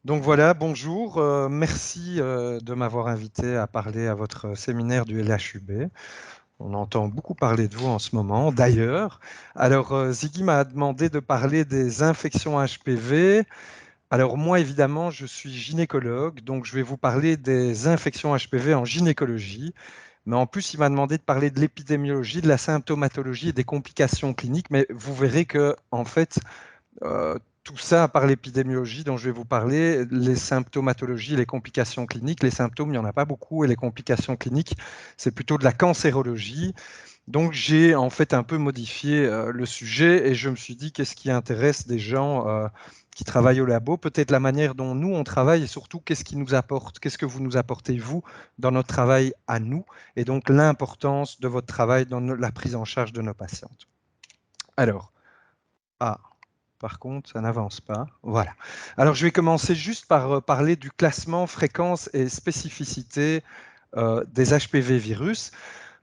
Donc voilà, bonjour. Merci de m'avoir invité à parler à votre séminaire du LHUB. On entend beaucoup parler de vous en ce moment, d'ailleurs. Alors, Ziggy m'a demandé de parler des infections HPV. Alors moi, évidemment, je suis gynécologue, donc je vais vous parler des infections HPV en gynécologie. Mais en plus, il m'a demandé de parler de l'épidémiologie, de la symptomatologie et des complications cliniques. Mais vous verrez que, en fait, tout ça, à part l'épidémiologie dont je vais vous parler, les symptomatologies, les complications cliniques, les symptômes, il n'y en a pas beaucoup, et les complications cliniques, c'est plutôt de la cancérologie. Donc j'ai en fait un peu modifié le sujet et je me suis dit qu'est-ce qui intéresse des gens qui travaillent au labo, peut-être la manière dont nous on travaille et surtout qu'est-ce qui nous apporte, qu'est-ce que vous nous apportez vous dans notre travail à nous et donc l'importance de votre travail dans la prise en charge de nos patientes. Alors, ah, par contre, ça n'avance pas. Voilà. Alors, je vais commencer juste par parler du classement fréquence et spécificité des HPV virus.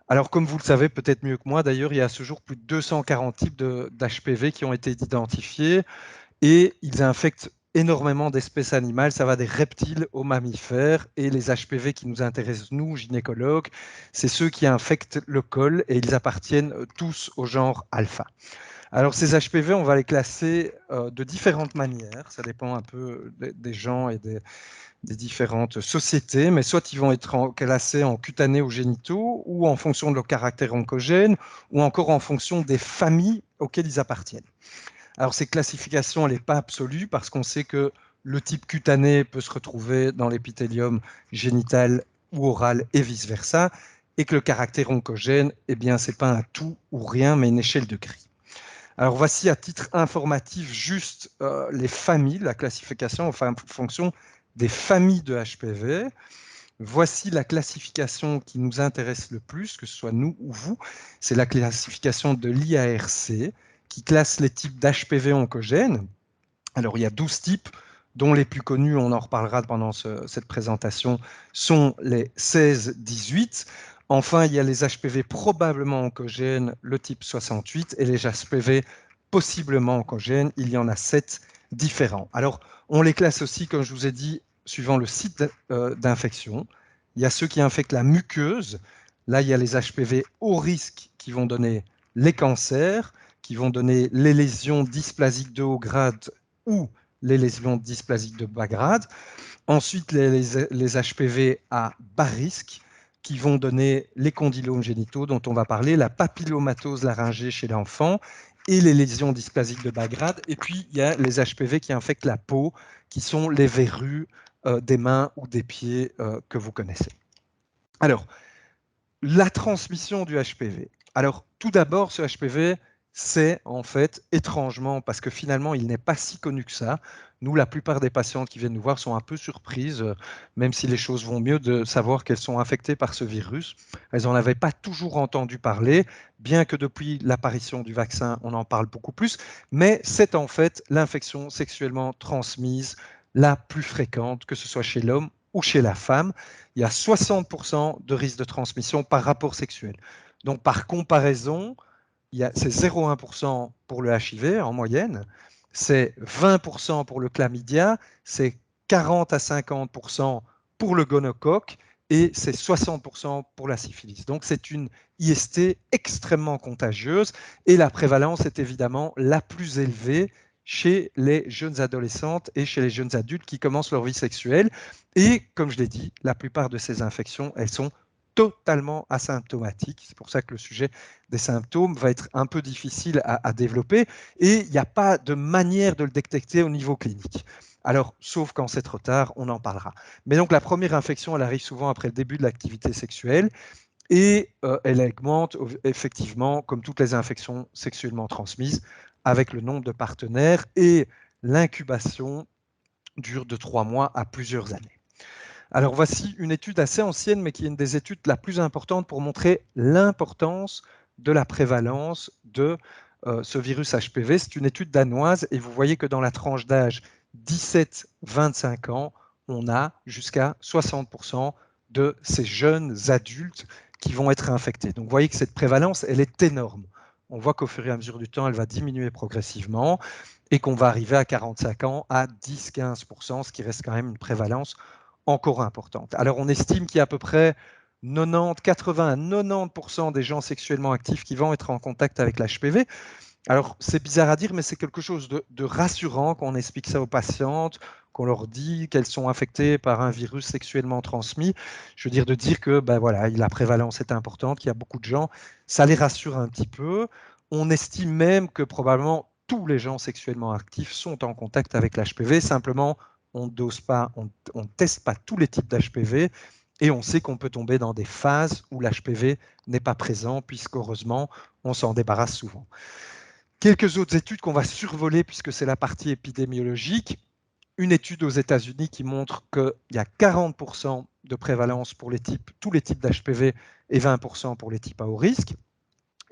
Alors, comme vous le savez peut-être mieux que moi, d'ailleurs, il y a à ce jour plus de 240 types d'HPV qui ont été identifiés et ils infectent énormément d'espèces animales. Ça va des reptiles aux mammifères et les HPV qui nous intéressent, nous, gynécologues, c'est ceux qui infectent le col et ils appartiennent tous au genre alpha. Alors ces HPV, on va les classer de différentes manières, ça dépend un peu des gens et des différentes sociétés, mais soit ils vont être classés en cutanés ou génitaux, ou en fonction de leur caractère oncogène, ou encore en fonction des familles auxquelles ils appartiennent. Alors ces classifications, elle n'est pas absolue, parce qu'on sait que le type cutané peut se retrouver dans l'épithélium génital ou oral et vice-versa, et que le caractère oncogène, eh bien, ce n'est pas un tout ou rien, mais une échelle de gris. Alors voici à titre informatif juste les familles, la classification en fonction des familles de HPV. Voici la classification qui nous intéresse le plus, que ce soit nous ou vous. C'est la classification de l'IARC qui classe les types d'HPV oncogènes. Alors il y a 12 types, dont les plus connus, on en reparlera pendant cette présentation, sont les 16-18. Enfin, il y a les HPV probablement oncogènes, le type 68, et les HPV possiblement oncogènes, il y en a 7 différents. Alors, on les classe aussi, comme je vous ai dit, suivant le site d'infection. Il y a ceux qui infectent la muqueuse. Là, il y a les HPV haut risque qui vont donner les cancers, qui vont donner les lésions dysplasiques de haut grade ou les lésions dysplasiques de bas grade. Ensuite, les HPV à bas risque qui vont donner les condylomes génitaux dont on va parler, la papillomatose laryngée chez l'enfant et les lésions dysplasiques de bas grade. Et puis, il y a les HPV qui infectent la peau, qui sont les verrues des mains ou des pieds que vous connaissez. Alors, la transmission du HPV. Alors, tout d'abord, ce HPV, c'est en fait étrangement, parce que finalement, il n'est pas si connu que ça. Nous, la plupart des patientes qui viennent nous voir sont un peu surprises, même si les choses vont mieux, de savoir qu'elles sont infectées par ce virus. Elles n'en avaient pas toujours entendu parler, bien que depuis l'apparition du vaccin, on en parle beaucoup plus. Mais c'est en fait l'infection sexuellement transmise la plus fréquente, que ce soit chez l'homme ou chez la femme. Il y a 60% de risque de transmission par rapport sexuel. Donc, par comparaison, c'est 0,1% pour le HIV en moyenne, c'est 20% pour le chlamydia, c'est 40 à 50% pour le gonocoque et c'est 60% pour la syphilis. Donc, c'est une IST extrêmement contagieuse et la prévalence est évidemment la plus élevée chez les jeunes adolescentes et chez les jeunes adultes qui commencent leur vie sexuelle. Et comme je l'ai dit, la plupart de ces infections, elles sont totalement asymptomatiques. C'est pour ça que le sujet des symptômes va être un peu difficile à développer et il n'y a pas de manière de le détecter au niveau clinique. Alors, sauf quand c'est trop tard, on en parlera. Mais donc, la première infection, elle arrive souvent après le début de l'activité sexuelle et elle augmente effectivement, comme toutes les infections sexuellement transmises, avec le nombre de partenaires et l'incubation dure de 3 mois à plusieurs années. Alors voici une étude assez ancienne, mais qui est une des études la plus importante pour montrer l'importance de la prévalence de ce virus HPV. C'est une étude danoise et vous voyez que dans la tranche d'âge 17-25 ans, on a jusqu'à 60% de ces jeunes adultes qui vont être infectés. Donc vous voyez que cette prévalence, elle est énorme. on voit qu'au fur et à mesure du temps, elle va diminuer progressivement et qu'on va arriver à 45 ans à 10-15%, ce qui reste quand même une prévalence encore importante. Alors on estime qu'il y a à peu près 90, 80 à 90% des gens sexuellement actifs qui vont être en contact avec l'HPV. Alors, c'est bizarre à dire, mais c'est quelque chose de rassurant quand on explique ça aux patientes, qu'on leur dit qu'elles sont infectées par un virus sexuellement transmis. Je veux dire, de dire que ben voilà, la prévalence est importante, qu'il y a beaucoup de gens, ça les rassure un petit peu. On estime même que probablement tous les gens sexuellement actifs sont en contact avec l'HPV. Simplement, on ne dose pas, on ne teste pas tous les types d'HPV. Et on sait qu'on peut tomber dans des phases où l'HPV n'est pas présent, puisqu'heureusement, on s'en débarrasse souvent. Quelques autres études qu'on va survoler puisque c'est la partie épidémiologique. Une étude aux États-Unis qui montre qu'il y a 40% de prévalence pour tous les types d'HPV et 20% pour les types à haut risque.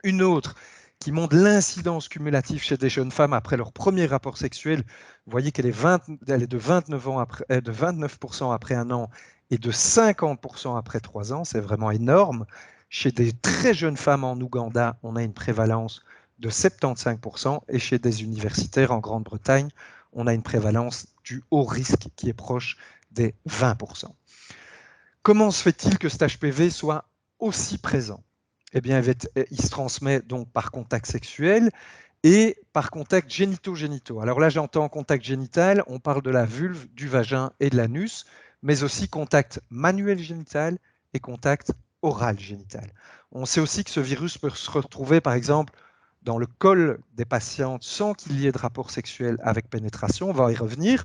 Une autre qui montre l'incidence cumulative chez des jeunes femmes après leur premier rapport sexuel. Vous voyez qu'elle est de 29% après un an et de 50% après 3 ans. C'est vraiment énorme. Chez des très jeunes femmes en Ouganda, on a une prévalence de 75% et chez des universitaires en Grande-Bretagne, on a une prévalence du haut risque qui est proche des 20%. Comment se fait-il que cet HPV soit aussi présent? Eh bien, il se transmet donc par contact sexuel et par contact génito-génitaux. Alors là, j'entends contact génital, on parle de la vulve, du vagin et de l'anus, mais aussi contact manuel génital et contact oral génital. On sait aussi que ce virus peut se retrouver, par exemple, dans le col des patientes sans qu'il y ait de rapport sexuel avec pénétration. On va y revenir.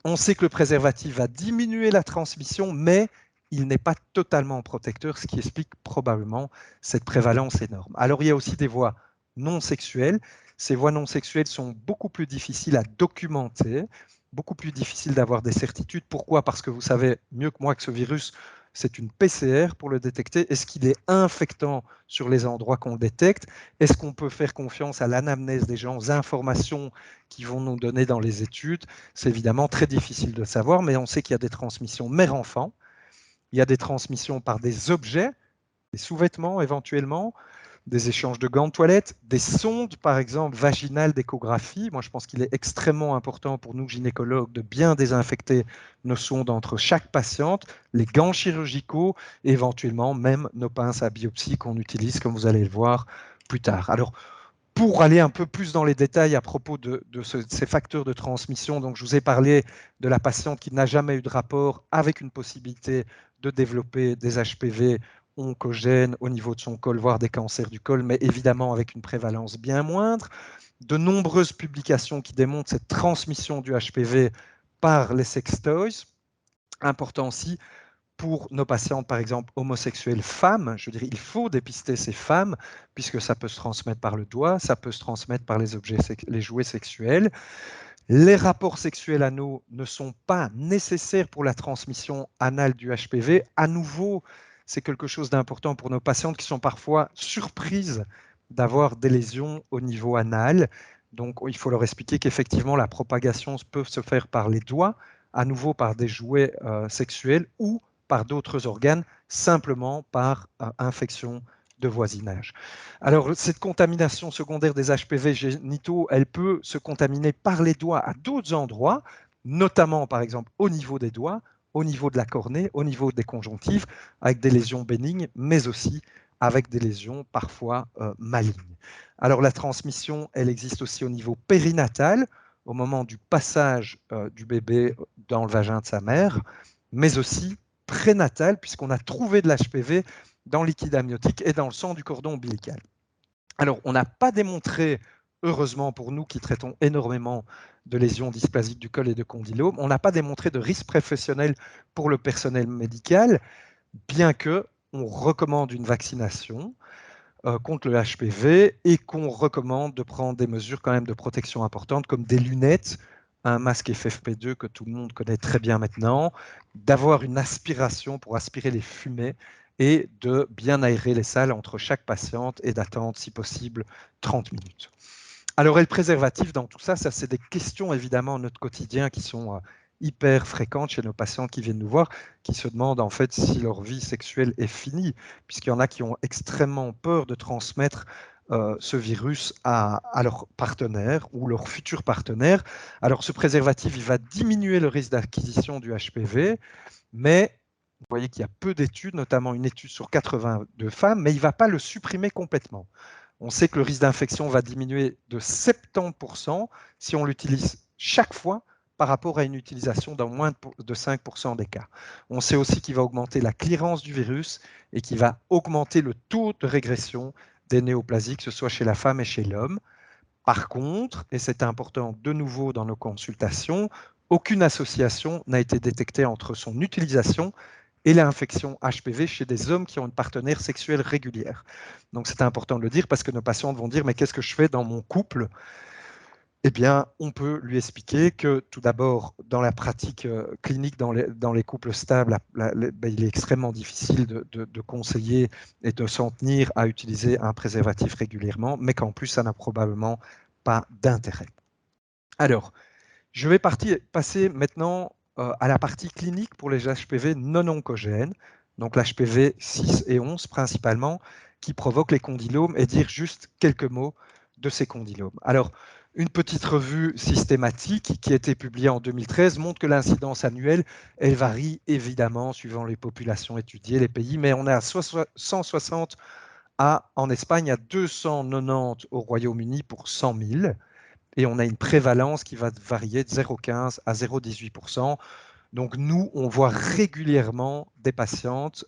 On sait que le préservatif va diminuer la transmission, mais il n'est pas totalement protecteur, ce qui explique probablement cette prévalence énorme. Alors, il y a aussi des voies non sexuelles. Ces voies non sexuelles sont beaucoup plus difficiles à documenter, beaucoup plus difficiles d'avoir des certitudes. Pourquoi? Parce que vous savez mieux que moi que ce virus, c'est une PCR pour le détecter. Est-ce qu'il est infectant sur les endroits qu'on détecte? Est-ce qu'on peut faire confiance à l'anamnèse des gens, aux informations qu'ils vont nous donner dans les études? C'est évidemment très difficile de savoir, mais on sait qu'il y a des transmissions mère-enfant. Il y a des transmissions par des objets, des sous-vêtements éventuellement, des échanges de gants de toilette, des sondes, par exemple, vaginales d'échographie. Moi, je pense qu'il est extrêmement important pour nous, gynécologues, de bien désinfecter nos sondes entre chaque patiente, les gants chirurgicaux et éventuellement même nos pinces à biopsie qu'on utilise, comme vous allez le voir plus tard. Alors, pour aller un peu plus dans les détails à propos de ces facteurs de transmission, donc je vous ai parlé de la patiente qui n'a jamais eu de rapport avec une possibilité de développer des HPV oncogènes au niveau de son col, voire des cancers du col, mais évidemment avec une prévalence bien moindre. De nombreuses publications qui démontrent cette transmission du HPV par les sextoys. Important aussi, pour nos patientes, par exemple, homosexuelles femmes, je dirais, il faut dépister ces femmes, puisque ça peut se transmettre par le doigt, ça peut se transmettre par les jouets sexuels. Les rapports sexuels anaux ne sont pas nécessaires pour la transmission anale du HPV. À nouveau, c'est quelque chose d'important pour nos patientes qui sont parfois surprises d'avoir des lésions au niveau anal. Donc, il faut leur expliquer qu'effectivement, la propagation peut se faire par les doigts, à nouveau par des jouets sexuels ou par d'autres organes, simplement par infection de voisinage. Alors, cette contamination secondaire des HPV génitaux, elle peut se contaminer par les doigts à d'autres endroits, notamment par exemple au niveau des doigts, au niveau de la cornée, au niveau des conjonctives, avec des lésions bénignes, mais aussi avec des lésions parfois malignes. Alors, la transmission, elle existe aussi au niveau périnatal, au moment du passage du bébé dans le vagin de sa mère, mais aussi prénatal, puisqu'on a trouvé de l'HPV dans le liquide amniotique et dans le sang du cordon ombilical. Alors, on n'a pas démontré, heureusement pour nous qui traitons énormément de lésions dysplasiques du col et de condylomes, on n'a pas démontré de risque professionnel pour le personnel médical, bien que on recommande une vaccination contre le HPV et qu'on recommande de prendre des mesures quand même de protection importantes comme des lunettes, un masque FFP2 que tout le monde connaît très bien maintenant, d'avoir une aspiration pour aspirer les fumées et de bien aérer les salles entre chaque patiente et d'attendre si possible 30 minutes. Alors, et le préservatif dans tout ça, ça c'est des questions évidemment de notre quotidien qui sont hyper fréquentes chez nos patients qui viennent nous voir, qui se demandent en fait si leur vie sexuelle est finie, puisqu'il y en a qui ont extrêmement peur de transmettre ce virus à leur partenaire ou leur futur partenaire. Alors ce préservatif, il va diminuer le risque d'acquisition du HPV, mais vous voyez qu'il y a peu d'études, notamment une étude sur 82 femmes, mais il ne va pas le supprimer complètement. On sait que le risque d'infection va diminuer de 70% si on l'utilise chaque fois par rapport à une utilisation dans moins de 5% des cas. On sait aussi qu'il va augmenter la clearance du virus et qu'il va augmenter le taux de régression des néoplasies, que ce soit chez la femme et chez l'homme. Par contre, et c'est important de nouveau dans nos consultations, aucune association n'a été détectée entre son utilisation et l'infection HPV chez des hommes qui ont une partenaire sexuelle régulière. Donc c'est important de le dire parce que nos patientes vont dire mais qu'est-ce que je fais dans mon couple? Eh bien, on peut lui expliquer que tout d'abord, dans la pratique clinique, dans les couples stables, il est extrêmement difficile de conseiller et de s'en tenir à utiliser un préservatif régulièrement, mais qu'en plus, ça n'a probablement pas d'intérêt. Alors, je vais passer maintenant à la partie clinique pour les HPV non oncogènes, donc l'HPV 6 et 11 principalement, qui provoquent les condylomes, et dire juste quelques mots de ces condylomes. Alors, une petite revue systématique qui a été publiée en 2013 montre que l'incidence annuelle, elle varie évidemment suivant les populations étudiées, les pays, mais on est à 160 en Espagne, à 290 au Royaume-Uni pour 100 000 et on a une prévalence qui va varier de 0,15 à 0,18%. Donc nous, on voit régulièrement des patientes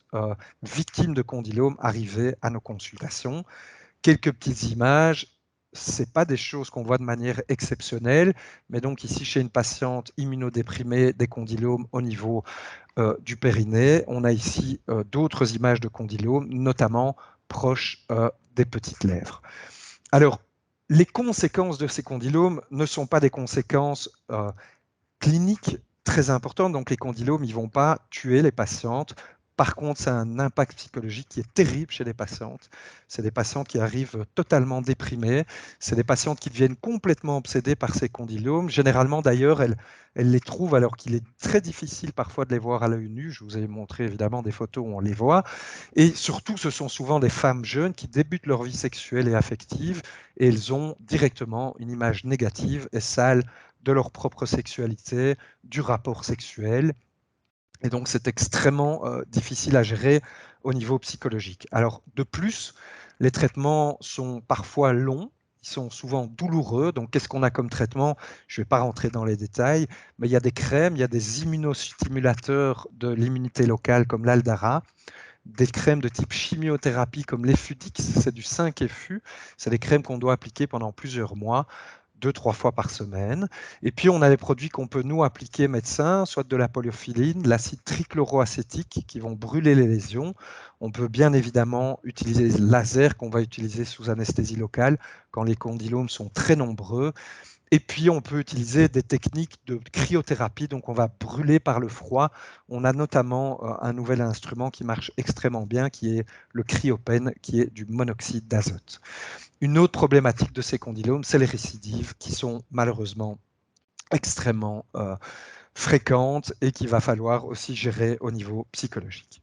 victimes de condylomes arriver à nos consultations. Quelques petites images, ce n'est pas des choses qu'on voit de manière exceptionnelle, mais donc ici chez une patiente immunodéprimée des condylomes au niveau du périnée, on a ici d'autres images de condylomes, notamment proches des petites lèvres. Alors, les conséquences de ces condylomes ne sont pas des conséquences cliniques très importantes. Donc, les condylomes, ils ne vont pas tuer les patientes. Par contre, ça a un impact psychologique qui est terrible chez les patientes. C'est des patientes qui arrivent totalement déprimées. C'est des patientes qui deviennent complètement obsédées par ces condylomes. Généralement, d'ailleurs, elles les trouvent alors qu'il est très difficile parfois de les voir à l'œil nu. Je vous ai montré évidemment des photos où on les voit. Et surtout, ce sont souvent des femmes jeunes qui débutent leur vie sexuelle et affective et elles ont directement une image négative et sale de leur propre sexualité, du rapport sexuel. Et donc, c'est extrêmement difficile à gérer au niveau psychologique. Alors, de plus, les traitements sont parfois longs, ils sont souvent douloureux. Donc, qu'est-ce qu'on a comme traitement? Je ne vais pas rentrer dans les détails, mais il y a des crèmes, il y a des immunostimulateurs de l'immunité locale comme l'Aldara, des crèmes de type chimiothérapie comme l'Effudix, c'est du 5-FU. C'est des crèmes qu'on doit appliquer pendant plusieurs mois, 2-3 fois par semaine. Et puis, on a des produits qu'on peut, nous, appliquer médecins, soit de la polyophyline, de l'acide trichloroacétique, qui vont brûler les lésions. On peut bien évidemment utiliser les lasers qu'on va utiliser sous anesthésie locale quand les condylomes sont très nombreux. Et puis, on peut utiliser des techniques de cryothérapie, donc on va brûler par le froid. On a notamment un nouvel instrument qui marche extrêmement bien, qui est le CryoPen, qui est du monoxyde d'azote. Une autre problématique de ces condylomes, c'est les récidives, qui sont malheureusement extrêmement fréquentes et qu'il va falloir aussi gérer au niveau psychologique.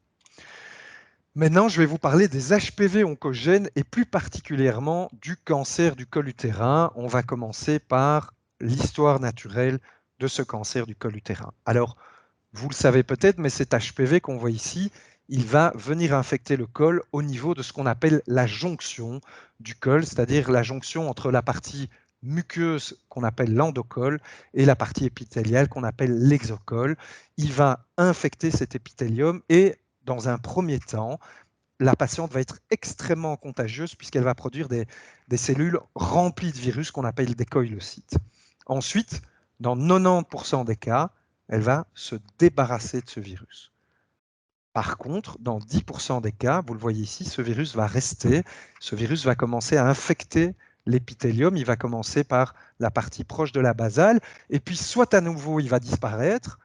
Maintenant, je vais vous parler des HPV oncogènes et plus particulièrement du cancer du col utérin. On va commencer par l'histoire naturelle de ce cancer du col utérin. Alors, vous le savez peut-être, mais cet HPV qu'on voit ici, il va venir infecter le col au niveau de ce qu'on appelle la jonction du col, c'est-à-dire la jonction entre la partie muqueuse qu'on appelle l'endocole et la partie épithéliale qu'on appelle l'exocole. Il va infecter cet épithélium et dans un premier temps, la patiente va être extrêmement contagieuse puisqu'elle va produire des cellules remplies de virus qu'on appelle des coïlocytes. Ensuite, dans 90% des cas, elle va se débarrasser de ce virus. Par contre, dans 10% des cas, vous le voyez ici, ce virus va rester, ce virus va commencer à infecter l'épithélium, il va commencer par la partie proche de la basale, et puis soit à nouveau il va disparaître,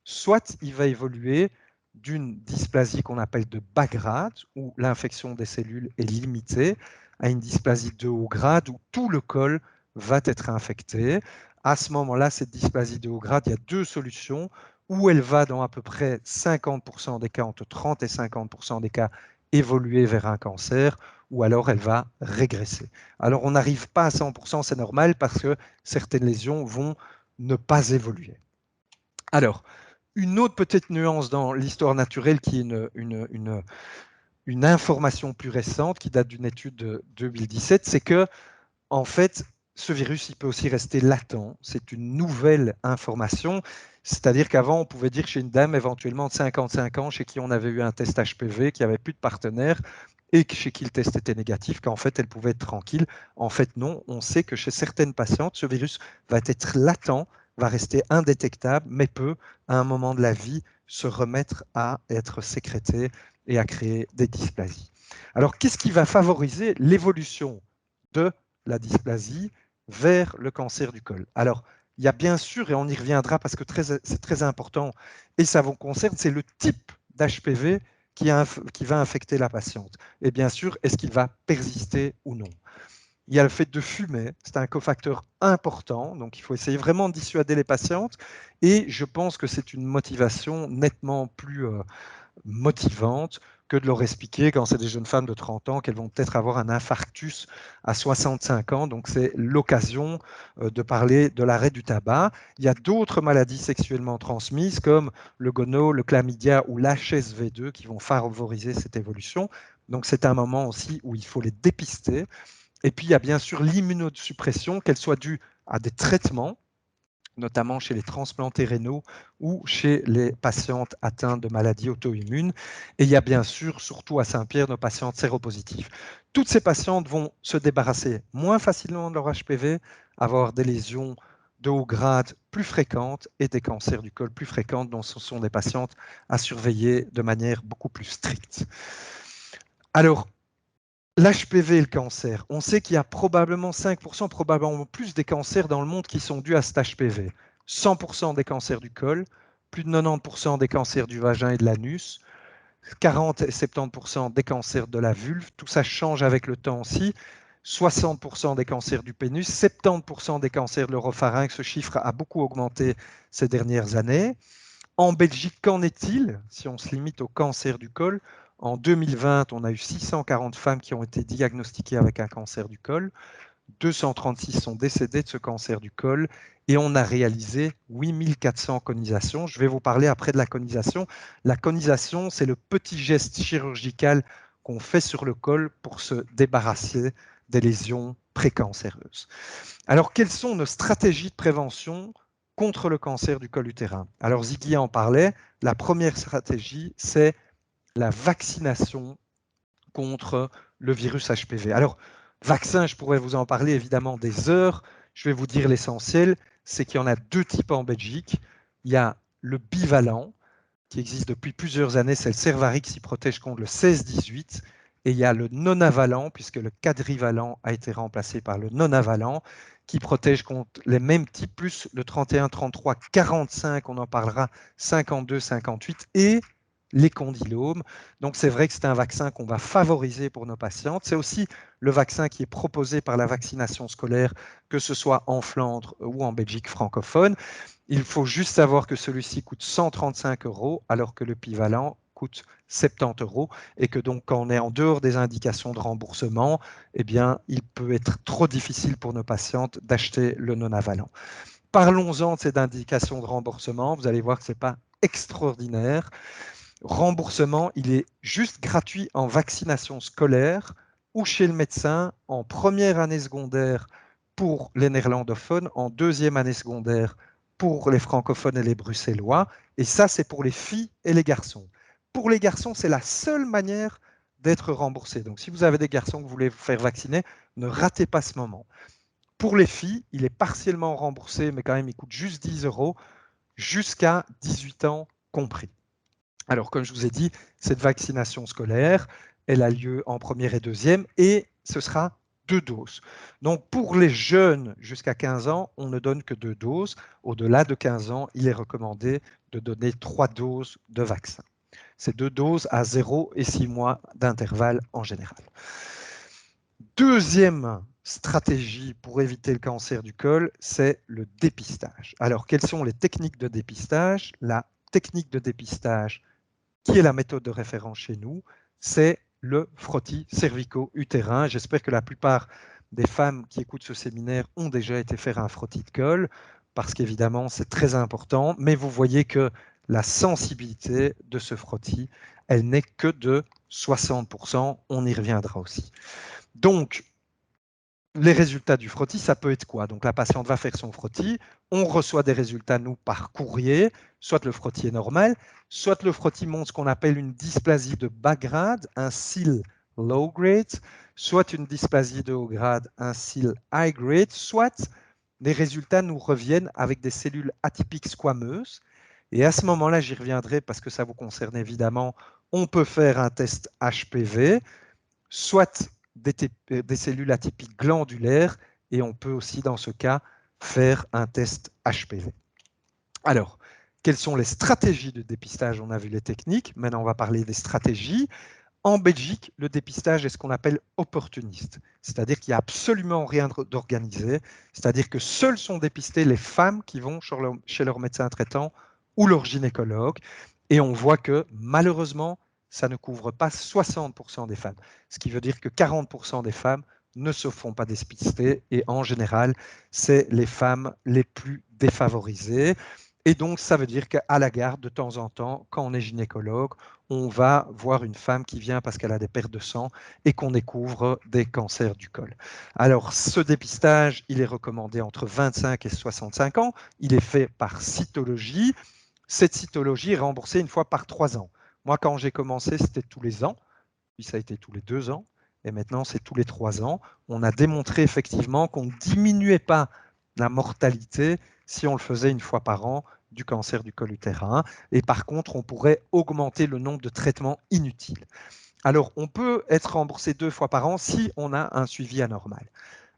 soit il va évoluer d'une dysplasie qu'on appelle de bas grade, où l'infection des cellules est limitée, à une dysplasie de haut grade, où tout le col va être infecté. À ce moment-là, cette dysplasie de haut grade, il y a deux solutions, où elle va dans à peu près 50% des cas, entre 30 et 50% des cas, évoluer vers un cancer, ou alors elle va régresser. Alors on n'arrive pas à 100%, c'est normal parce que certaines lésions vont ne pas évoluer. Alors, une autre petite nuance dans l'histoire naturelle qui est une information plus récente qui date d'une étude de 2017, c'est que en fait, ce virus, il peut aussi rester latent. C'est une nouvelle information. C'est-à-dire qu'avant, on pouvait dire chez une dame éventuellement de 55 ans, chez qui on avait eu un test HPV, qui n'avait plus de partenaire, et chez qui le test était négatif, qu'en fait, elle pouvait être tranquille. En fait, non. On sait que chez certaines patientes, ce virus va être latent, va rester indétectable, mais peut, à un moment de la vie, se remettre à être sécrété et à créer des dysplasies. Alors, qu'est-ce qui va favoriser l'évolution de la dysplasie vers le cancer du col? Alors, il y a bien sûr, et on y reviendra parce que c'est très important, et ça vous concerne, c'est le type d'HPV qui va infecter la patiente. Et bien sûr, est-ce qu'il va persister ou non? Il y a le fait de fumer, c'est un cofacteur important, donc il faut essayer vraiment de dissuader les patientes, et je pense que c'est une motivation nettement plus motivante que de leur expliquer quand c'est des jeunes femmes de 30 ans qu'elles vont peut-être avoir un infarctus à 65 ans. Donc c'est l'occasion de parler de l'arrêt du tabac. Il y a d'autres maladies sexuellement transmises comme le gono, le chlamydia ou l'HSV2 qui vont favoriser cette évolution. Donc c'est un moment aussi où il faut les dépister. Et puis il y a bien sûr l'immunosuppression, qu'elle soit due à des traitements, notamment chez les transplantés rénaux ou chez les patientes atteintes de maladies auto-immunes. Et il y a bien sûr, surtout à Saint-Pierre, nos patientes séropositives. Toutes ces patientes vont se débarrasser moins facilement de leur HPV, avoir des lésions de haut grade plus fréquentes et des cancers du col plus fréquents, dont ce sont des patientes à surveiller de manière beaucoup plus stricte. Alors, l'HPV et le cancer, on sait qu'il y a probablement 5%, probablement plus des cancers dans le monde qui sont dus à cet HPV. 100% des cancers du col, plus de 90% des cancers du vagin et de l'anus, 40 et 70% des cancers de la vulve. Tout ça change avec le temps aussi. 60% des cancers du pénis, 70% des cancers de l'oropharynx. Ce chiffre a beaucoup augmenté ces dernières années. En Belgique, qu'en est-il si on se limite au cancer du col? En 2020, on a eu 640 femmes qui ont été diagnostiquées avec un cancer du col. 236 sont décédées de ce cancer du col et on a réalisé 8400 conisations. Je vais vous parler après de la conisation. La conisation, c'est le petit geste chirurgical qu'on fait sur le col pour se débarrasser des lésions précancéreuses. Alors, quelles sont nos stratégies de prévention contre le cancer du col utérin? Alors, Ziggy en parlait. La première stratégie, c'est la vaccination contre le virus HPV. Alors, vaccin, je pourrais vous en parler évidemment des heures. Je vais vous dire l'essentiel, c'est qu'il y en a deux types en Belgique. Il y a le bivalent, qui existe depuis plusieurs années, c'est le Cervarix qui protège contre le 16-18. Et il y a le non-avalent, puisque le quadrivalent a été remplacé par le non-avalent, qui protège contre les mêmes types, plus le 31, 33, 45, on en parlera, 52, 58, et les condylomes. Donc c'est vrai que c'est un vaccin qu'on va favoriser pour nos patientes. C'est aussi le vaccin qui est proposé par la vaccination scolaire, que ce soit en Flandre ou en Belgique francophone. Il faut juste savoir que celui-ci coûte 135 €, alors que le bivalent coûte 70 € et que donc quand on est en dehors des indications de remboursement, eh bien, il peut être trop difficile pour nos patientes d'acheter le non-avalent. Parlons-en de cette indication de remboursement. Vous allez voir que ce n'est pas extraordinaire. Remboursement, il est juste gratuit en vaccination scolaire ou chez le médecin en première année secondaire pour les néerlandophones, en deuxième année secondaire pour les francophones et les bruxellois. Et ça, c'est pour les filles et les garçons. Pour les garçons, c'est la seule manière d'être remboursé. Donc, si vous avez des garçons que vous voulez vous faire vacciner, ne ratez pas ce moment. Pour les filles, il est partiellement remboursé, mais quand même, il coûte juste 10 € jusqu'à 18 ans compris. Alors, comme je vous ai dit, cette vaccination scolaire, elle a lieu en première et deuxième, et ce sera 2 doses. Donc, pour les jeunes jusqu'à 15 ans, on ne donne que 2 doses. Au-delà de 15 ans, il est recommandé de donner 3 doses de vaccin. C'est 2 doses à 0 et 6 mois d'intervalle en général. Deuxième stratégie pour éviter le cancer du col, c'est le dépistage. Alors, quelles sont les techniques de dépistage? La technique de dépistage qui est la méthode de référence chez nous, c'est le frottis cervico-utérin. J'espère que la plupart des femmes qui écoutent ce séminaire ont déjà été faire un frottis de col, parce qu'évidemment, c'est très important. Mais vous voyez que la sensibilité de ce frottis, elle n'est que de 60%. On y reviendra aussi. Donc, les résultats du frottis, ça peut être quoi? Donc la patiente va faire son frottis, on reçoit des résultats, nous, par courrier, soit le frottis est normal, soit le frottis montre ce qu'on appelle une dysplasie de bas grade, un cil low grade, soit une dysplasie de haut grade, un cil high grade, soit les résultats nous reviennent avec des cellules atypiques squameuses. Et à ce moment-là, j'y reviendrai parce que ça vous concerne évidemment, on peut faire un test HPV, soit des cellules atypiques glandulaires, et on peut aussi, dans ce cas, faire un test HPV. Alors, quelles sont les stratégies de dépistage? On a vu les techniques, maintenant on va parler des stratégies. En Belgique, le dépistage est ce qu'on appelle opportuniste, c'est-à-dire qu'il n'y a absolument rien d'organisé, c'est-à-dire que seules sont dépistées les femmes qui vont chez leur médecin traitant ou leur gynécologue, et on voit que malheureusement, ça ne couvre pas 60% des femmes, ce qui veut dire que 40% des femmes ne se font pas dépister, et en général, c'est les femmes les plus défavorisées. Et donc, ça veut dire qu'à la garde, de temps en temps, quand on est gynécologue, on va voir une femme qui vient parce qu'elle a des pertes de sang et qu'on découvre des cancers du col. Alors, ce dépistage, il est recommandé entre 25 et 65 ans. Il est fait par cytologie. Cette cytologie est remboursée une fois par 3 ans. Moi, quand j'ai commencé, c'était tous les ans, puis ça a été tous les 2 ans, et maintenant, c'est tous les 3 ans. On a démontré effectivement qu'on ne diminuait pas la mortalité si on le faisait une fois par an du cancer du col utérin. Et par contre, on pourrait augmenter le nombre de traitements inutiles. Alors, on peut être remboursé 2 fois par an si on a un suivi anormal.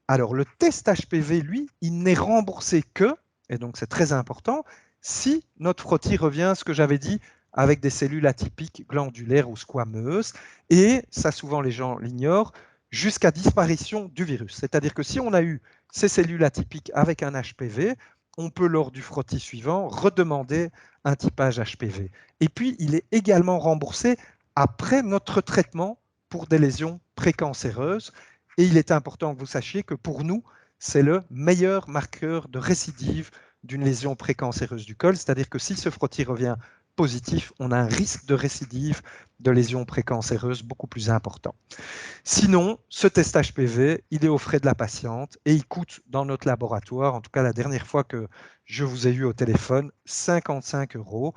Alors, le test HPV, lui, il n'est remboursé que, et donc c'est très important, si notre frottis revient, ce que j'avais dit, avec des cellules atypiques glandulaires ou squameuses, et ça souvent les gens l'ignorent, jusqu'à disparition du virus. C'est-à-dire que si on a eu ces cellules atypiques avec un HPV, on peut lors du frottis suivant redemander un typage HPV. Et puis, il est également remboursé après notre traitement pour des lésions précancéreuses. Et il est important que vous sachiez que pour nous, c'est le meilleur marqueur de récidive d'une lésion précancéreuse du col, c'est-à-dire que si ce frottis revient positif, on a un risque de récidive de lésion précancéreuse beaucoup plus important. Sinon, ce test HPV, il est aux frais de la patiente et il coûte dans notre laboratoire, en tout cas la dernière fois que je vous ai eu au téléphone, 55 €,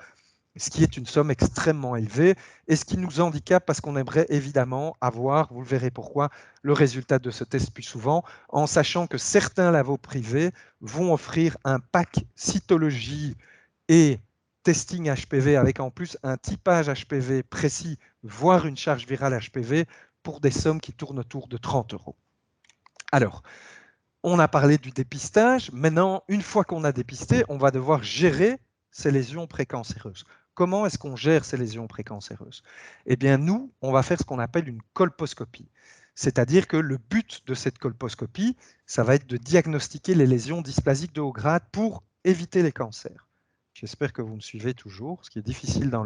ce qui est une somme extrêmement élevée et ce qui nous handicape parce qu'on aimerait évidemment avoir, vous le verrez pourquoi, le résultat de ce test plus souvent, en sachant que certains labos privés vont offrir un pack cytologie et testing HPV avec en plus un typage HPV précis, voire une charge virale HPV pour des sommes qui tournent autour de 30 €. Alors, on a parlé du dépistage. Maintenant, une fois qu'on a dépisté, on va devoir gérer ces lésions précancéreuses. Comment est-ce qu'on gère ces lésions précancéreuses? Eh bien, nous, on va faire ce qu'on appelle une colposcopie. C'est-à-dire que le but de cette colposcopie, ça va être de diagnostiquer les lésions dysplasiques de haut grade pour éviter les cancers. J'espère que vous me suivez toujours. Ce qui est difficile dans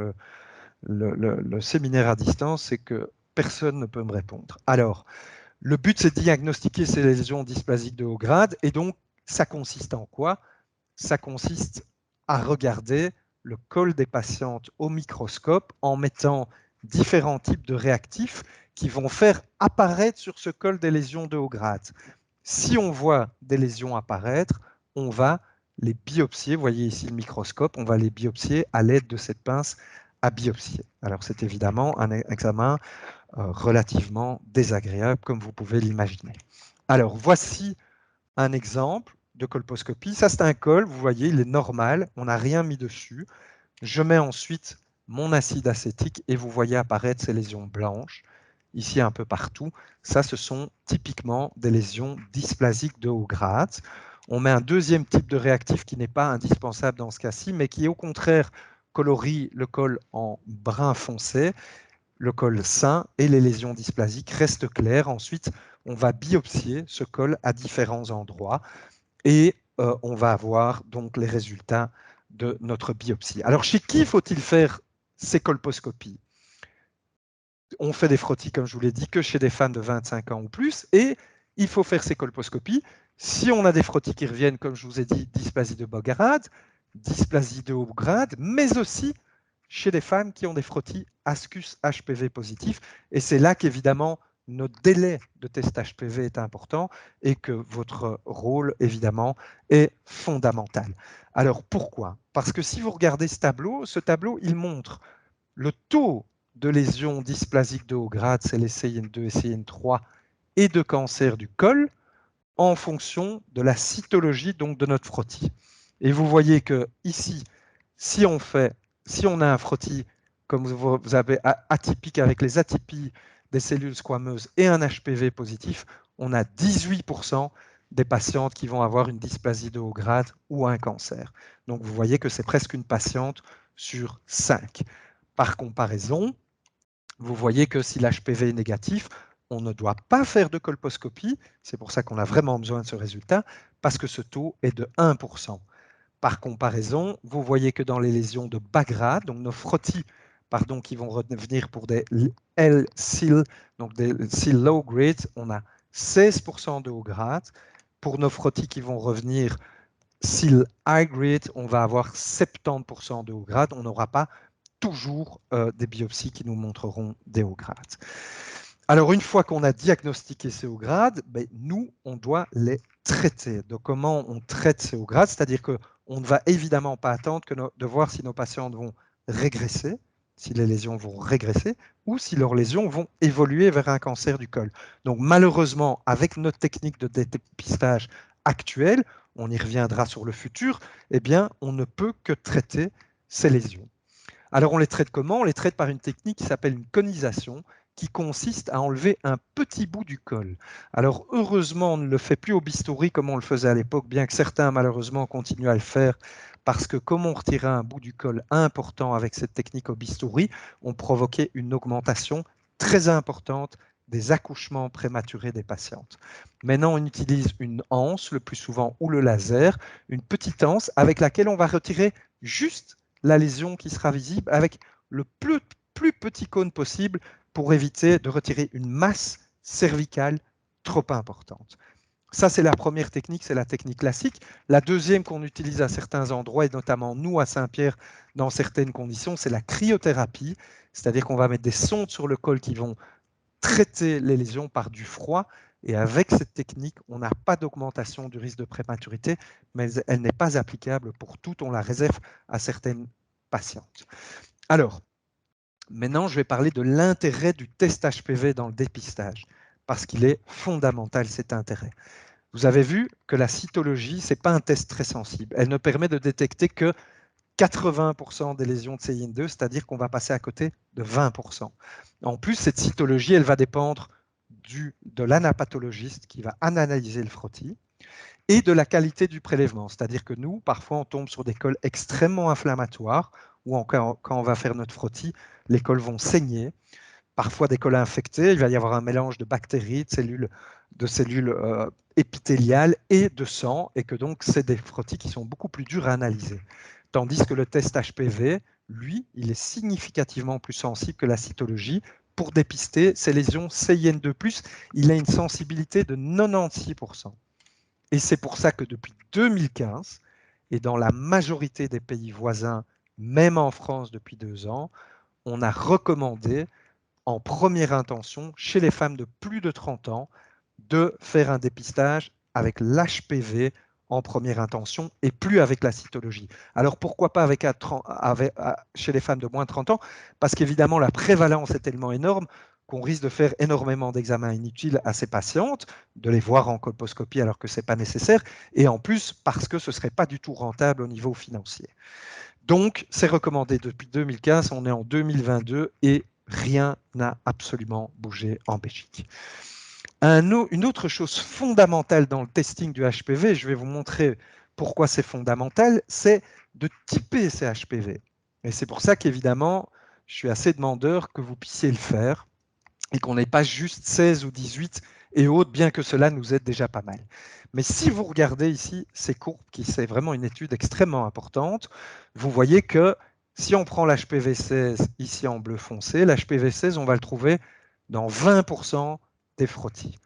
le séminaire à distance, c'est que personne ne peut me répondre. Alors, le but, c'est de diagnostiquer ces lésions dysplasiques de haut grade. Et donc, ça consiste en quoi? Ça consiste à regarder le col des patientes au microscope en mettant différents types de réactifs qui vont faire apparaître sur ce col des lésions de haut grade. Si on voit des lésions apparaître, on va les biopsier. Vous voyez ici le microscope, on va les biopsier à l'aide de cette pince à biopsier. Alors, c'est évidemment un examen relativement désagréable, comme vous pouvez l'imaginer. Alors, voici un exemple de colposcopie. Ça, c'est un col, vous voyez, il est normal, on n'a rien mis dessus. Je mets ensuite mon acide acétique et vous voyez apparaître ces lésions blanches, ici un peu partout. Ça, ce sont typiquement des lésions dysplasiques de haut grade. On met un deuxième type de réactif qui n'est pas indispensable dans ce cas-ci, mais qui au contraire colorie le col en brun foncé, le col sain, et les lésions dysplasiques restent claires. Ensuite, on va biopsier ce col à différents endroits et on va avoir donc les résultats de notre biopsie. Alors, chez qui faut-il faire ces colposcopies? On fait des frottis, comme je vous l'ai dit, que chez des femmes de 25 ans ou plus, et il faut faire ces colposcopies. Si on a des frottis qui reviennent, comme je vous ai dit, dysplasie de bas grade, dysplasie de haut grade, mais aussi chez des femmes qui ont des frottis ascus HPV positifs. Et c'est là qu'évidemment, notre délai de test HPV est important et que votre rôle, évidemment, est fondamental. Alors, pourquoi? Parce que si vous regardez ce tableau, il montre le taux de lésions dysplasiques de haut grade, c'est les CIN2 et CIN3, et de cancer du col, en fonction de la cytologie donc de notre frottis. Et vous voyez que ici, si on a un frottis comme vous avez atypique avec les atypies des cellules squameuses et un HPV positif, on a 18% des patientes qui vont avoir une dysplasie de haut grade ou un cancer. Donc vous voyez que c'est presque une patiente sur 5. Par comparaison, vous voyez que si l'HPV est négatif, on ne doit pas faire de colposcopie. C'est pour ça qu'on a vraiment besoin de ce résultat, parce que ce taux est de 1%. Par comparaison, vous voyez que dans les lésions de bas grade, donc nos frottis qui vont revenir pour des L-SIL, donc des SIL low grade, on a 16% de haut grade. Pour nos frottis qui vont revenir SIL high grade, on va avoir 70% de haut grade. On n'aura pas toujours des biopsies qui nous montreront des hauts grades. Alors, une fois qu'on a diagnostiqué ces hauts grades, ben, nous, on doit les traiter. Donc, comment on traite ces hauts grades? C'est-à-dire qu'on ne va évidemment pas attendre de voir si nos patientes vont régresser, si les lésions vont régresser, ou si leurs lésions vont évoluer vers un cancer du col. Donc, malheureusement, avec notre technique de dépistage actuelle, on y reviendra sur le futur, eh bien, on ne peut que traiter ces lésions. Alors, on les traite comment? On les traite par une technique qui s'appelle une conisation, qui consiste à enlever un petit bout du col. Alors, heureusement, on ne le fait plus au bistouri comme on le faisait à l'époque, bien que certains, malheureusement, continuent à le faire, parce que comme on retirait un bout du col important avec cette technique au bistouri, on provoquait une augmentation très importante des accouchements prématurés des patientes. Maintenant, on utilise une anse, le plus souvent, ou le laser, une petite anse avec laquelle on va retirer juste la lésion qui sera visible avec le plus petit cône possible pour éviter de retirer une masse cervicale trop importante. Ça, c'est la première technique, c'est la technique classique. La deuxième qu'on utilise à certains endroits, et notamment nous à Saint-Pierre, dans certaines conditions, c'est la cryothérapie, c'est-à-dire qu'on va mettre des sondes sur le col qui vont traiter les lésions par du froid. Et avec cette technique, on n'a pas d'augmentation du risque de prématurité, mais elle n'est pas applicable pour toutes. On la réserve à certaines patientes. Alors, maintenant, je vais parler de l'intérêt du test HPV dans le dépistage, parce qu'il est fondamental, cet intérêt. Vous avez vu que la cytologie, ce n'est pas un test très sensible. Elle ne permet de détecter que 80% des lésions de CIN2, c'est-à-dire qu'on va passer à côté de 20%. En plus, cette cytologie, elle va dépendre de l'anapathologiste qui va analyser le frottis et de la qualité du prélèvement. C'est-à-dire que nous, parfois, on tombe sur des cols extrêmement inflammatoires ou quand on va faire notre frottis, les cols vont saigner. Parfois des cols infectés, il va y avoir un mélange de bactéries, de cellules épithéliales et de sang, et que donc c'est des frottis qui sont beaucoup plus durs à analyser. Tandis que le test HPV, lui, il est significativement plus sensible que la cytologie. Pour dépister ces lésions CIN2+, il a une sensibilité de 96%. Et c'est pour ça que depuis 2015, et dans la majorité des pays voisins, même en France depuis 2 ans, on a recommandé en première intention chez les femmes de plus de 30 ans de faire un dépistage avec l'HPV en première intention et plus avec la cytologie. Alors pourquoi pas chez les femmes de moins de 30 ans? Parce qu'évidemment la prévalence est tellement énorme qu'on risque de faire énormément d'examens inutiles à ces patientes, de les voir en colposcopie alors que ce n'est pas nécessaire, et en plus parce que ce ne serait pas du tout rentable au niveau financier. Donc, c'est recommandé depuis 2015, on est en 2022 et rien n'a absolument bougé en Belgique. Une autre chose fondamentale dans le testing du HPV, je vais vous montrer pourquoi c'est fondamental, c'est de typer ces HPV. Et c'est pour ça qu'évidemment, je suis assez demandeur que vous puissiez le faire et qu'on n'ait pas juste 16 ou 18 et autres, bien que cela nous aide déjà pas mal. Mais si vous regardez ici ces courbes, qui c'est vraiment une étude extrêmement importante, vous voyez que Si on prend l'HPV-16 ici en bleu foncé, l'HPV-16, on va le trouver dans 20% des frottis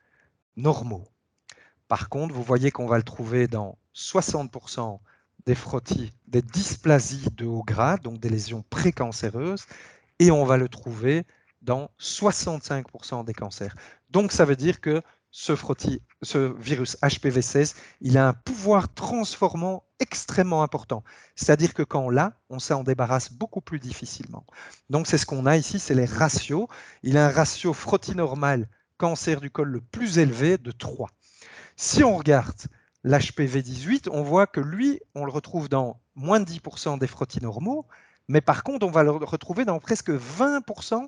normaux. Par contre, vous voyez qu'on va le trouver dans 60% des frottis, des dysplasies de haut grade, donc des lésions précancéreuses, et on va le trouver dans 65% des cancers. Donc ça veut dire que ce virus HPV-16, il a un pouvoir transformant extrêmement important. C'est-à-dire que quand on l'a, on s'en débarrasse beaucoup plus difficilement. Donc c'est ce qu'on a ici, c'est les ratios. Il a un ratio frottis normal cancer du col le plus élevé de 3. Si on regarde l'HPV-18, on voit que lui, on le retrouve dans moins de 10% des frottis normaux, mais par contre, on va le retrouver dans presque 20%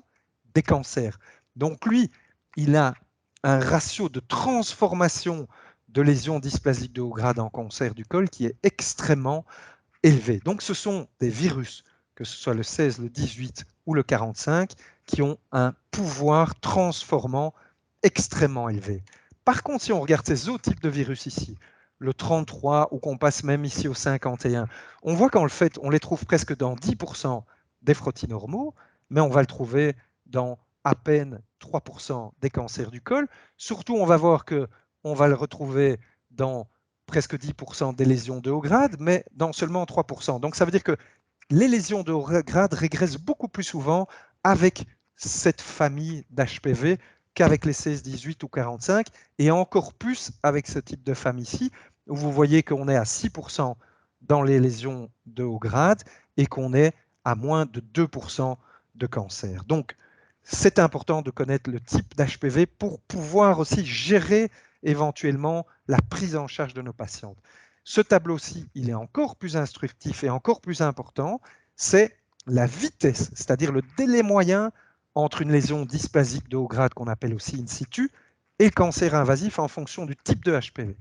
des cancers. Donc lui, il a un ratio de transformation de lésions dysplasiques de haut grade en cancer du col qui est extrêmement élevé. Donc ce sont des virus, que ce soit le 16, le 18 ou le 45, qui ont un pouvoir transformant extrêmement élevé. Par contre, si on regarde ces autres types de virus ici, le 33 ou qu'on passe même ici au 51, on voit qu'en fait, on les trouve presque dans 10% des frottis normaux, mais on va le trouver dans à peine 3% des cancers du col. Surtout, on va voir qu'on va le retrouver dans presque 10% des lésions de haut grade, mais dans seulement 3%. Donc ça veut dire que les lésions de haut grade régressent beaucoup plus souvent avec cette famille d'HPV qu'avec les 16, 18 ou 45, et encore plus avec ce type de famille-ci, où vous voyez qu'on est à 6% dans les lésions de haut grade et qu'on est à moins de 2% de cancer. Donc, c'est important de connaître le type d'HPV pour pouvoir aussi gérer éventuellement la prise en charge de nos patientes. Ce tableau-ci, il est encore plus instructif et encore plus important, c'est la vitesse, c'est-à-dire le délai moyen entre une lésion dysplasique de haut grade qu'on appelle aussi in situ et le cancer invasif en fonction du type de HPV.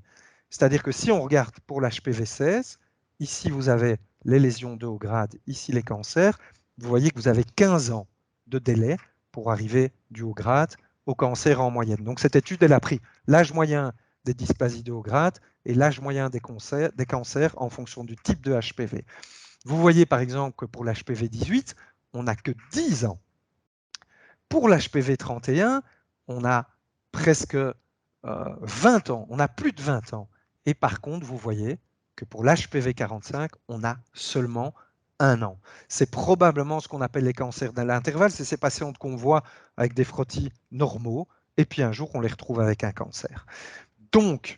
C'est-à-dire que si on regarde pour l'HPV 16, ici vous avez les lésions de haut grade, ici les cancers, vous voyez que vous avez 15 ans de délai pour arriver du haut grade au cancer en moyenne. Donc cette étude, elle a pris l'âge moyen des dysplasies de haut grade et l'âge moyen des cancers en fonction du type de HPV. Vous voyez par exemple que pour l'HPV 18, on n'a que 10 ans. Pour l'HPV 31, on a presque 20 ans, on a plus de 20 ans. Et par contre, vous voyez que pour l'HPV 45, on a seulement 1 an. C'est probablement ce qu'on appelle les cancers de l'intervalle, c'est ces patients qu'on voit avec des frottis normaux, et puis un jour, on les retrouve avec un cancer. Donc,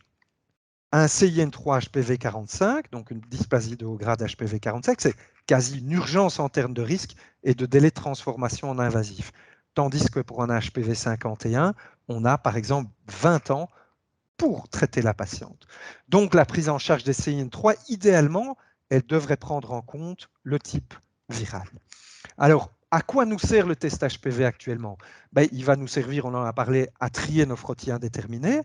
un CIN3 HPV 45, donc une dysplasie de haut grade HPV 45, c'est quasi une urgence en termes de risque et de délai de transformation en invasif. Tandis que pour un HPV 51, on a par exemple 20 ans pour traiter la patiente. Donc la prise en charge des CIN3, idéalement, elle devrait prendre en compte le type viral. Alors, à quoi nous sert le test HPV actuellement? Il va nous servir, on en a parlé, à trier nos frottis indéterminés.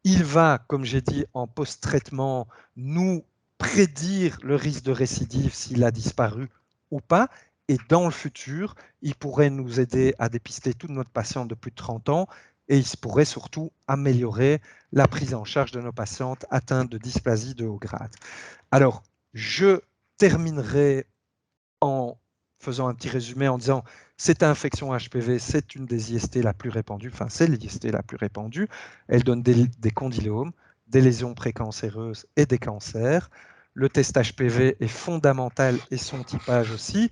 Il va, comme j'ai dit, en post-traitement, nous prédire le risque de récidive s'il a disparu ou pas. Et dans le futur, il pourrait nous aider à dépister toutes nos patientes de plus de 30 ans et il pourrait surtout améliorer la prise en charge de nos patientes atteintes de dysplasie de haut grade. Alors, je terminerai en faisant un petit résumé en disant cette infection HPV, c'est une des IST la plus répandue, enfin c'est l'IST la plus répandue. Elle donne des condylomes, des lésions précancéreuses et des cancers. Le test HPV est fondamental et son typage aussi.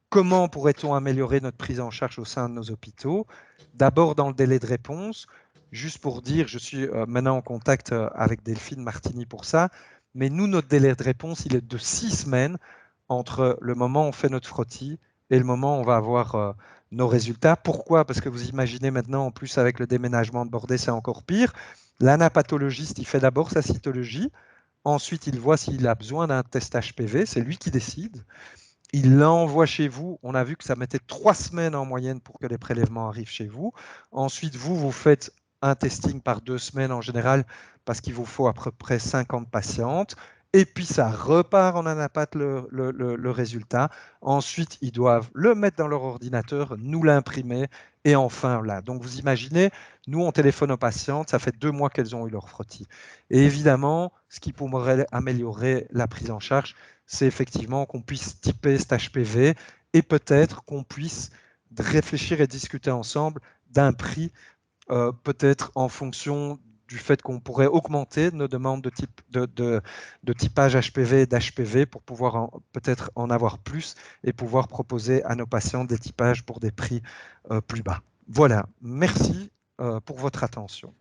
Comment pourrait-on améliorer notre prise en charge au sein de nos hôpitaux? D'abord dans le délai de réponse, juste pour dire, je suis maintenant en contact avec Delphine Martini pour ça, mais nous, notre délai de réponse, il est de 6 semaines entre le moment où on fait notre frottis et le moment où on va avoir nos résultats. Pourquoi? Parce que vous imaginez maintenant, en plus avec le déménagement de Bordeaux, c'est encore pire. L'anapathologiste, il fait d'abord sa cytologie, ensuite il voit s'il a besoin d'un test HPV, c'est lui qui décide. Il l'envoie chez vous. On a vu que ça mettait 3 semaines en moyenne pour que les prélèvements arrivent chez vous. Ensuite, vous faites un testing par 2 semaines en général parce qu'il vous faut à peu près 50 patientes. Et puis, ça repart en anapath le résultat. Ensuite, ils doivent le mettre dans leur ordinateur, nous l'imprimer. Et enfin, là. Donc, vous imaginez, nous, on téléphone aux patientes. Ça fait 2 mois qu'elles ont eu leur frottis. Et évidemment, ce qui pourrait améliorer la prise en charge, c'est effectivement qu'on puisse typer cet HPV et peut-être qu'on puisse réfléchir et discuter ensemble d'un prix, peut-être en fonction du fait qu'on pourrait augmenter nos demandes de typage HPV et d'HPV pour pouvoir peut-être en avoir plus et pouvoir proposer à nos patients des typages pour des prix plus bas. Voilà, merci pour votre attention.